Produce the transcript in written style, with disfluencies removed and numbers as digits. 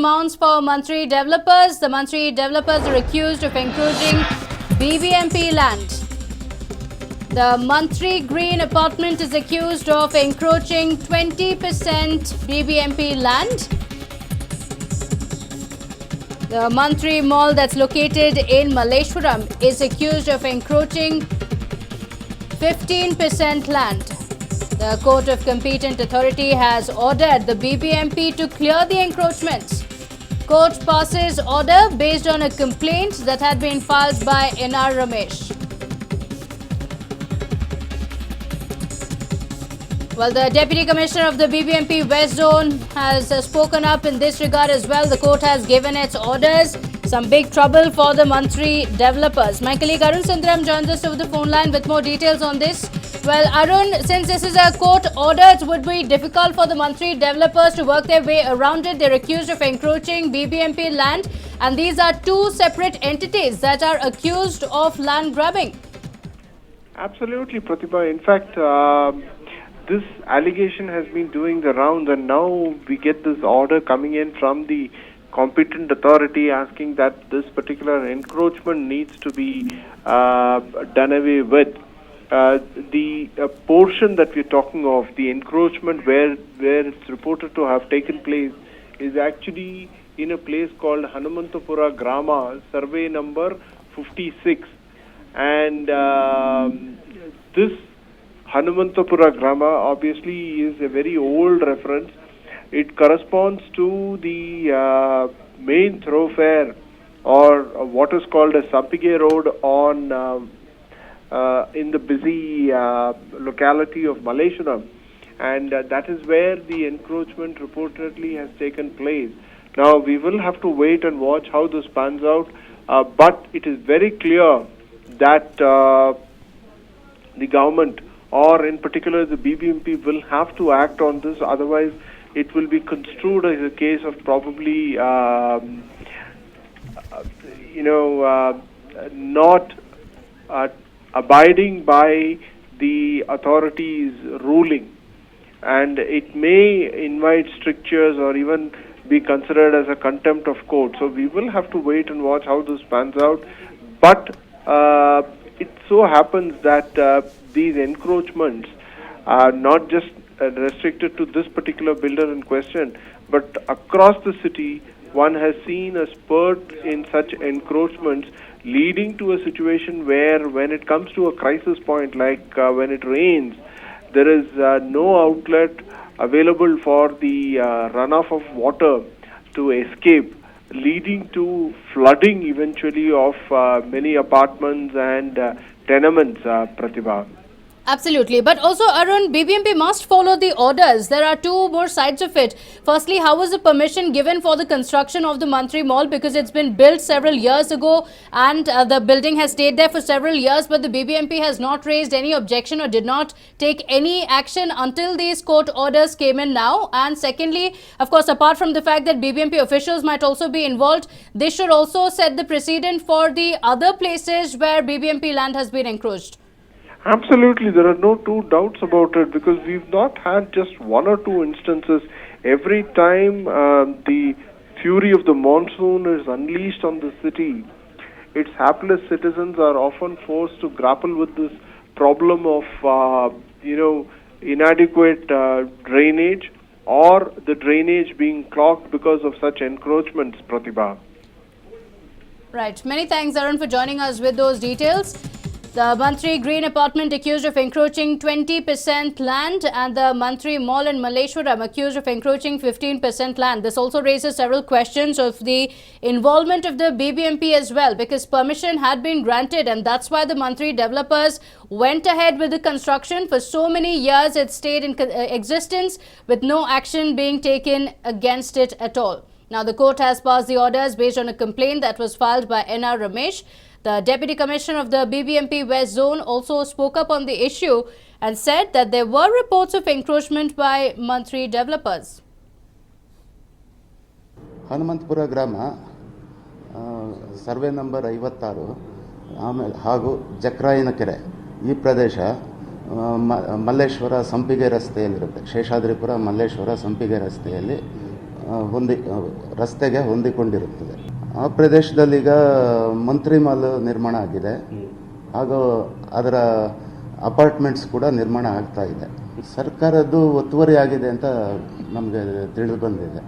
mounts for Mantri developers. The Mantri developers are accused of encroaching BBMP land. The Mantri Green apartment is accused of encroaching 20% BBMP land. The Mantri Mall that's located in Malleshwaram is accused of encroaching 15% land. The Court of Competent Authority has ordered the BBMP to clear the encroachments. Court passes order based on a complaint that had been filed by N.R. Ramesh. Well, the Deputy Commissioner of the BBMP West Zone has spoken up in this regard as well. The court has given its orders. Some big trouble for the Mantri developers. My colleague Arun Sundaram joins us over the phone line with more details on this. Well, Arun, since this is a court order, it would be difficult for the Mantri developers to work their way around it. They're accused of encroaching BBMP land, and these are two separate entities that are accused of land grabbing. Absolutely, Pratibha. In fact, this allegation has been doing the rounds, and now we get this order coming in from the competent authority asking that this particular encroachment needs to be done away with. The portion that we're talking of, the encroachment where it's reported to have taken place, is actually in a place called Hanumantapura Grama, survey number 56. And this Hanumantapura Grama obviously is a very old reference. It corresponds to the main thoroughfare, or what is called a Sampige Road on in the busy locality of Malleshwaram, and that is where the encroachment reportedly has taken place. Now we will have to wait and watch how this pans out, but it is very clear that the government, or in particular the BBMP, will have to act on this. Otherwise it will be construed as a case of probably not abiding by the authorities' ruling, and it may invite strictures or even be considered as a contempt of court. So we will have to wait and watch how this pans out. But it so happens that these encroachments are not just restricted to this particular builder in question, but across the city one has seen a spurt in such encroachments, leading to a situation where when it comes to a crisis point, like when it rains, there is no outlet available for the runoff of water to escape, leading to flooding eventually of many apartments and tenements, Pratibha. Absolutely. But also, Arun, BBMP must follow the orders. There are two more sides of it. Firstly, how was the permission given for the construction of the Mantri Mall? Because it's been built several years ago and the building has stayed there for several years, but the BBMP has not raised any objection or did not take any action until these court orders came in now. And secondly, of course, apart from the fact that BBMP officials might also be involved, this should also set the precedent for the other places where BBMP land has been encroached. Absolutely, there are no two doubts about it, because we've not had just one or two instances. Every time the fury of the monsoon is unleashed on the city, its hapless citizens are often forced to grapple with this problem of inadequate drainage, or the drainage being clogged because of such encroachments, Pratibha. Right. Many thanks, Arun, for joining us with those details. The Mantri Green apartment accused of encroaching 20% land, and the Mantri Mall in Malleshwaram accused of encroaching 15% land. This also raises several questions of the involvement of the BBMP as well, because permission had been granted, and that's why the Mantri developers went ahead with the construction. For so many years it stayed in existence with no action being taken against it at all. Now the court has passed the orders based on a complaint that was filed by N.R. Ramesh. The Deputy Commissioner of the BBMP West Zone also spoke up on the issue and said that there were reports of encroachment by Mantri developers. Hanumantapura Grama, survey number 56, ಹಾಗೂ ಜಕ್ರಾಯನ ಕೆರೆ ಈ ಪ್ರದೇಶ ಮಲ್ಲೇಶ್ವರ ಸಂಪಿಗೆ ರಸ್ತೆಯಲ್ಲಿರುತ್ತೆ. ಶೇಷಾದ್ರಿಪುರ ಮಲ್ಲೇಶ್ವರ ಸಂಪಿಗೆ ರಸ್ತೆಯಲ್ಲಿ ರಸ್ತೆಗೆ ಹೊಂದಿಕೊಂಡಿರುತ್ತದೆ. ಆ ಪ್ರದೇಶದಲ್ಲಿ ಈಗ ಮಂತ್ರಿ ಮಾಲ್ ನಿರ್ಮಾಣ ಆಗಿದೆ, ಹಾಗೂ ಅದರ ಅಪಾರ್ಟ್ಮೆಂಟ್ಸ್ ಕೂಡ ನಿರ್ಮಾಣ ಆಗ್ತಾ ಇದೆ. ಸರ್ಕಾರದ್ದು ಒತ್ತುವರಿ ಆಗಿದೆ ಅಂತ ನಮಗೆ ತಿಳಿದು ಬಂದಿದೆ.